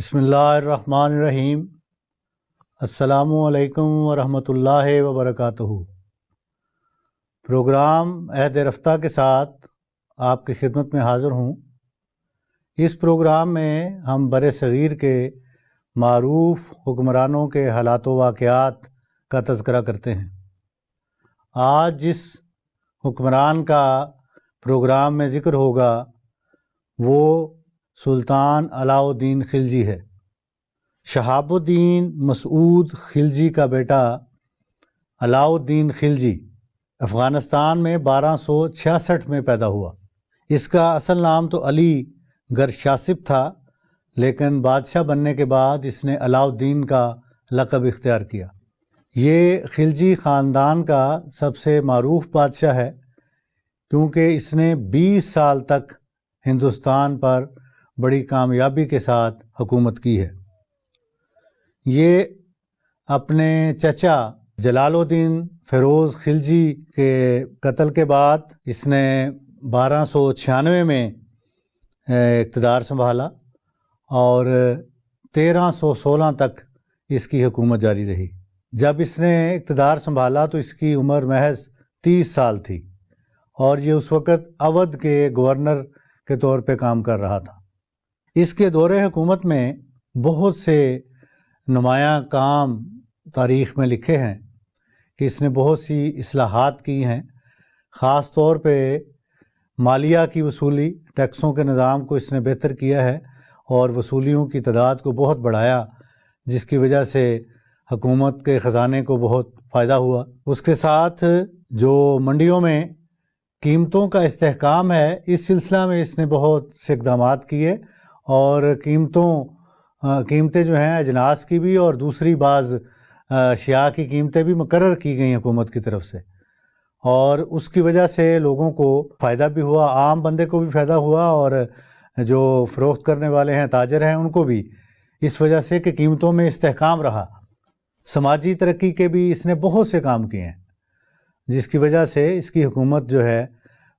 بسم اللہ الرحمن الرحیم۔ السلام علیکم ورحمۃ اللہ وبرکاتہ۔ پروگرام عہد رفتہ کے ساتھ آپ کی خدمت میں حاضر ہوں۔ اس پروگرام میں ہم بر صغیر کے معروف حکمرانوں کے حالات و واقعات کا تذکرہ کرتے ہیں۔ آج جس حکمران کا پروگرام میں ذکر ہوگا وہ سلطان علاء الدین خلجی ہے۔ شہاب الدین مسعود خلجی کا بیٹا علاء الدین خلجی افغانستان میں 1266 میں پیدا ہوا۔ اس کا اصل نام تو علی گرشاسپ تھا، لیکن بادشاہ بننے کے بعد اس نے علاء الدین کا لقب اختیار کیا۔ یہ خلجی خاندان کا سب سے معروف بادشاہ ہے کیونکہ اس نے 20 سال تک ہندوستان پر بڑی کامیابی کے ساتھ حکومت کی ہے۔ یہ اپنے چچا جلال الدین فیروز خلجی کے قتل کے بعد اس نے 1296 میں اقتدار سنبھالا اور 1316 تک اس کی حکومت جاری رہی۔ جب اس نے اقتدار سنبھالا تو اس کی عمر محض 30 سال تھی اور یہ اس وقت اودھ کے گورنر کے طور پہ کام کر رہا تھا۔ اس کے دور حکومت میں بہت سے نمایاں کام تاریخ میں لکھے ہیں کہ اس نے بہت سی اصلاحات کی ہیں۔ خاص طور پہ مالیہ کی وصولی، ٹیکسوں کے نظام کو اس نے بہتر کیا ہے اور وصولیوں کی تعداد کو بہت بڑھایا، جس کی وجہ سے حکومت کے خزانے کو بہت فائدہ ہوا۔ اس کے ساتھ جو منڈیوں میں قیمتوں کا استحکام ہے، اس سلسلہ میں اس نے بہت سے اقدامات کیے اور قیمتیں جو ہیں اجناس کی بھی اور دوسری بعض اشیاء کی قیمتیں بھی مقرر کی گئیں حکومت کی طرف سے، اور اس کی وجہ سے لوگوں کو فائدہ بھی ہوا، عام بندے کو بھی فائدہ ہوا اور جو فروخت کرنے والے ہیں، تاجر ہیں، ان کو بھی، اس وجہ سے کہ قیمتوں میں استحکام رہا۔ سماجی ترقی کے بھی اس نے بہت سے کام کیے ہیں، جس کی وجہ سے اس کی حکومت جو ہے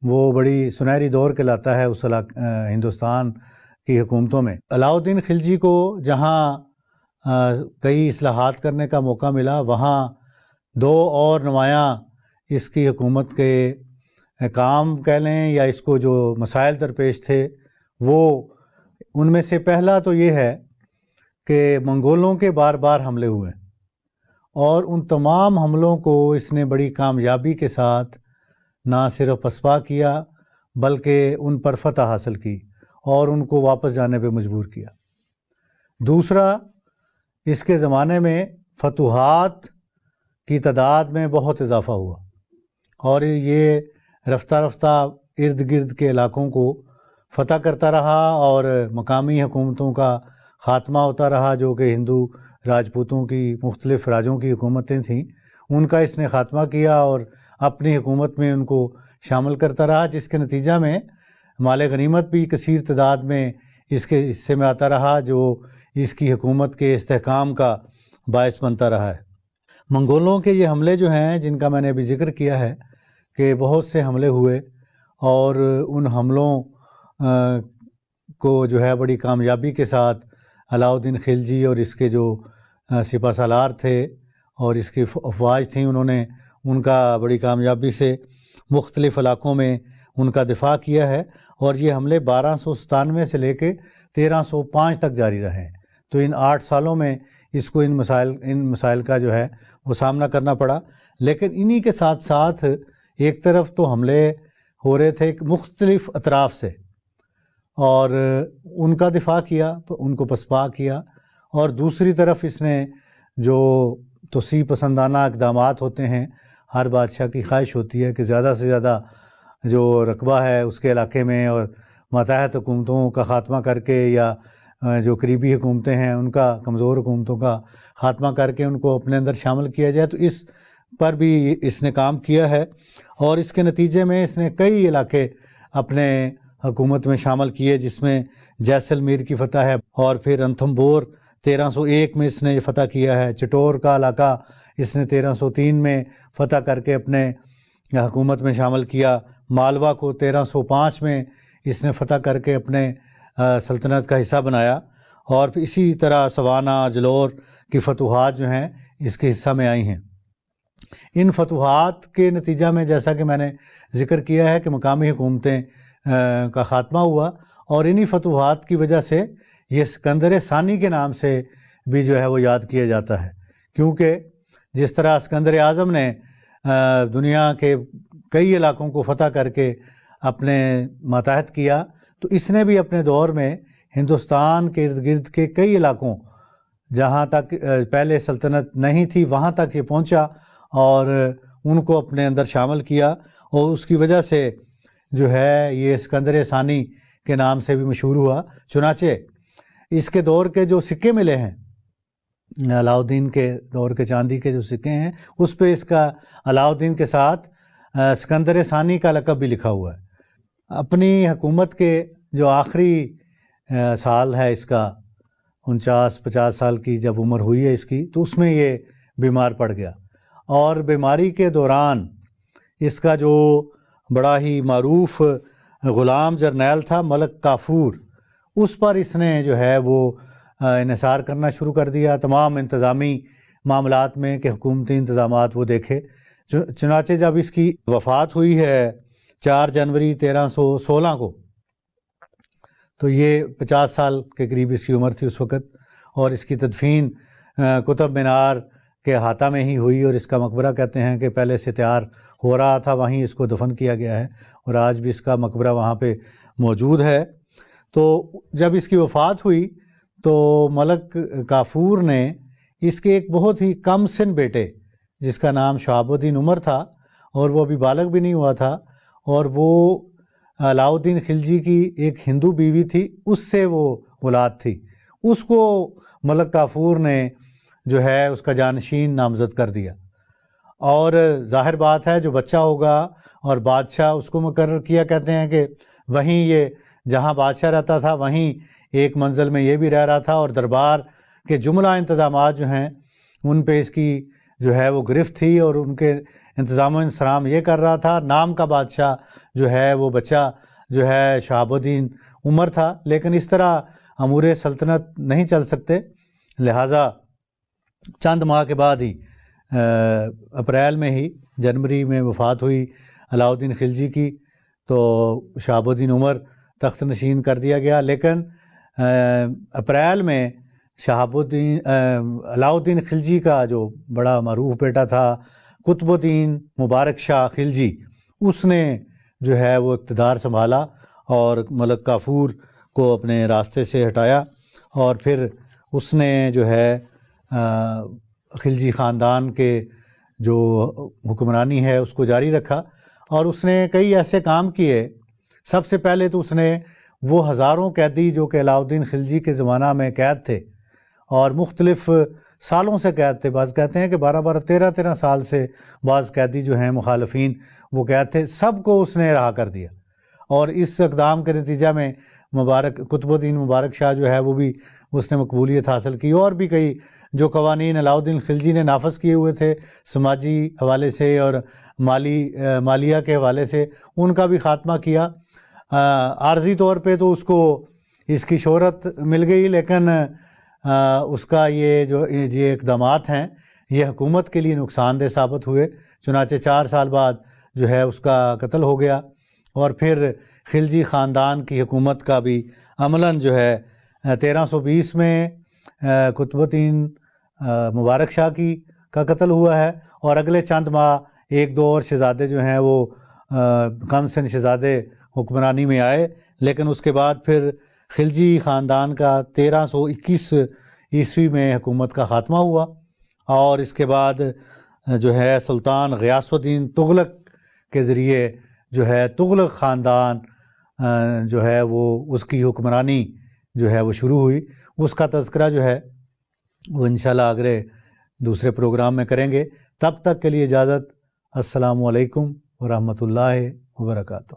وہ بڑی سنہری دور کہلاتا ہے اس ہندوستان کی حکومتوں میں۔ علاء الدین خلجی کو جہاں کئی اصلاحات کرنے کا موقع ملا، وہاں دو اور نمایاں اس کی حکومت کے کام کہہ لیں یا اس کو جو مسائل درپیش تھے، وہ ان میں سے پہلا تو یہ ہے کہ منگولوں کے بار بار حملے ہوئے اور ان تمام حملوں کو اس نے بڑی کامیابی کے ساتھ نہ صرف پسپا کیا بلکہ ان پر فتح حاصل کی اور ان کو واپس جانے پہ مجبور کیا۔ دوسرا، اس کے زمانے میں فتوحات کی تعداد میں بہت اضافہ ہوا اور یہ رفتہ رفتہ ارد گرد کے علاقوں کو فتح کرتا رہا اور مقامی حکومتوں کا خاتمہ ہوتا رہا، جو کہ ہندو راجپوتوں کی مختلف راجوں کی حکومتیں تھیں، ان کا اس نے خاتمہ کیا اور اپنی حکومت میں ان کو شامل کرتا رہا، جس کے نتیجہ میں مال غنیمت بھی کثیر تعداد میں اس کے حصے میں آتا رہا، جو اس کی حکومت کے استحکام کا باعث بنتا رہا ہے۔ منگولوں کے یہ حملے جو ہیں، جن کا میں نے ابھی ذکر کیا ہے کہ بہت سے حملے ہوئے اور ان حملوں کو جو ہے بڑی کامیابی کے ساتھ علاء الدین خلجی اور اس کے جو سپہ سالار تھے اور اس کی افواج تھیں، انہوں نے ان کا بڑی کامیابی سے مختلف علاقوں میں ان کا دفاع کیا ہے اور یہ حملے 1297 سے لے کے 1305 تک جاری رہے ہیں۔ تو ان 8 سالوں میں اس کو ان مسائل کا جو ہے وہ سامنا کرنا پڑا، لیکن انہی کے ساتھ ساتھ ایک طرف تو حملے ہو رہے تھے مختلف اطراف سے اور ان کا دفاع کیا، ان کو پسپا کیا، اور دوسری طرف اس نے جو توسیع پسندانہ اقدامات ہوتے ہیں، ہر بادشاہ کی خواہش ہوتی ہے کہ زیادہ سے زیادہ جو رقبہ ہے اس کے علاقے میں اور ماتحت حکومتوں کا خاتمہ کر کے یا جو قریبی حکومتیں ہیں ان کا، کمزور حکومتوں کا خاتمہ کر کے ان کو اپنے اندر شامل کیا جائے، تو اس پر بھی اس نے کام کیا ہے اور اس کے نتیجے میں اس نے کئی علاقے اپنے حکومت میں شامل کیے، جس میں جیسلمیر کی فتح ہے اور پھر رنتھمبور 1301 میں اس نے یہ فتح کیا ہے، چٹور کا علاقہ اس نے 1303 میں فتح کر کے اپنے حکومت میں شامل کیا، مالوا کو 1305 میں اس نے فتح کر کے اپنے سلطنت کا حصہ بنایا اور پھر اسی طرح سوانہ جلور کی فتوحات جو ہیں اس کے حصہ میں آئی ہیں۔ ان فتوحات کے نتیجہ میں جیسا کہ میں نے ذکر کیا ہے کہ مقامی حکومتیں کا خاتمہ ہوا، اور انہی فتوحات کی وجہ سے یہ اسکندر ثانی کے نام سے بھی جو ہے وہ یاد کیا جاتا ہے، کیونکہ جس طرح اسکندر اعظم نے دنیا کے کئی علاقوں کو فتح کر کے اپنے ماتحت کیا، تو اس نے بھی اپنے دور میں ہندوستان کے ارد گرد کے کئی علاقوں جہاں تک پہلے سلطنت نہیں تھی وہاں تک یہ پہنچا اور ان کو اپنے اندر شامل کیا، اور اس کی وجہ سے جو ہے یہ اسکندر ثانی کے نام سے بھی مشہور ہوا۔ چنانچہ اس کے دور کے جو سکے ملے ہیں، علاؤ الدین کے دور کے چاندی کے جو سکے ہیں، اس پہ اس کا علاؤ الدین کے ساتھ اسکندر ثانی کا لقب بھی لکھا ہوا ہے۔ اپنی حکومت کے جو آخری سال ہے اس کا 49-50 سال کی جب عمر ہوئی ہے اس کی، تو اس میں یہ بیمار پڑ گیا، اور بیماری کے دوران اس کا جو بڑا ہی معروف غلام جرنیل تھا ملک کافور، اس پر اس نے جو ہے وہ انحصار کرنا شروع کر دیا، تمام انتظامی معاملات میں کہ حکومتی انتظامات وہ دیکھے۔ چنانچہ جب اس کی وفات ہوئی ہے 4 جنوری 1316 کو، تو یہ 50 سال کے قریب اس کی عمر تھی اس وقت، اور اس کی تدفین قطب مینار کے احاطہ میں ہی ہوئی، اور اس کا مقبرہ کہتے ہیں کہ پہلے سے تیار ہو رہا تھا، وہیں اس کو دفن کیا گیا ہے، اور آج بھی اس کا مقبرہ وہاں پہ موجود ہے۔ تو جب اس کی وفات ہوئی تو ملک کافور نے اس کے ایک بہت ہی کم سن بیٹے جس کا نام شہاب الدین عمر تھا، اور وہ ابھی بالغ بھی نہیں ہوا تھا، اور وہ علاؤ الدین خلجی کی ایک ہندو بیوی تھی، اس سے وہ اولاد تھی، اس کو ملک کافور نے جو ہے اس کا جانشین نامزد کر دیا، اور ظاہر بات ہے جو بچہ ہوگا اور بادشاہ اس کو مقرر کیا، کہتے ہیں کہ وہیں یہ جہاں بادشاہ رہتا تھا وہیں ایک منزل میں یہ بھی رہ رہا تھا، اور دربار کے جملہ انتظامات جو ہیں ان پہ اس کی جو ہے وہ گرفت تھی، اور ان کے انتظام و انصرام یہ کر رہا تھا۔ نام کا بادشاہ جو ہے وہ بچہ جو ہے شہاب الدین عمر تھا، لیکن اس طرح امور سلطنت نہیں چل سکتے، لہٰذا چند ماہ کے بعد ہی اپریل میں ہی جنوری میں وفات ہوئی علاؤ الدین خلجی کی، تو شہاب الدین عمر تخت نشین کر دیا گیا۔ لیکن اپریل میں شہاب الدین علاؤ الدین خلجی کا جو بڑا معروف بیٹا تھا قطب الدین مبارک شاہ خلجی، اس نے جو ہے وہ اقتدار سنبھالا اور ملک کافور کو اپنے راستے سے ہٹایا، اور پھر اس نے جو ہے خلجی خاندان کے جو حکمرانی ہے اس کو جاری رکھا، اور اس نے کئی ایسے کام کیے۔ سب سے پہلے تو اس نے وہ ہزاروں قیدی جو کہ علاؤ الدین خلجی کے زمانہ میں قید تھے اور مختلف سالوں سے قید تھے، بعض کہتے ہیں کہ 12 13 سال سے بعض قیدی جو ہیں مخالفین وہ قید تھے، سب کو اس نے رہا کر دیا، اور اس اقدام کے نتیجہ میں قطب الدین مبارک شاہ جو ہے وہ بھی اس نے مقبولیت حاصل کی، اور بھی کئی جو قوانین علاؤ الدین خلجی نے نافذ کیے ہوئے تھے سماجی حوالے سے اور مالیہ کے حوالے سے، ان کا بھی خاتمہ کیا۔ عارضی طور پہ تو اس کو اس کی شہرت مل گئی، لیکن اس کا یہ اقدامات ہیں یہ حکومت کے لیے نقصان دہ ثابت ہوئے۔ چنانچہ 4 سال بعد جو ہے اس کا قتل ہو گیا، اور پھر خلجی خاندان کی حکومت کا بھی عملاً جو ہے 1320 میں قطب الدین مبارک شاہ کا قتل ہوا ہے، اور اگلے چند ماہ 1-2 اور شہزادے جو ہیں وہ کم سن شہزادے حکمرانی میں آئے، لیکن اس کے بعد پھر خلجی خاندان کا 1321 عیسوی میں حکومت کا خاتمہ ہوا، اور اس کے بعد جو ہے سلطان غیاث الدین تغلق کے ذریعے جو ہے تغلق خاندان جو ہے وہ اس کی حکمرانی جو ہے وہ شروع ہوئی۔ اس کا تذکرہ جو ہے وہ انشاءاللہ اگلے دوسرے پروگرام میں کریں گے۔ تب تک کے لیے اجازت، السلام علیکم ورحمۃ اللہ وبرکاتہ۔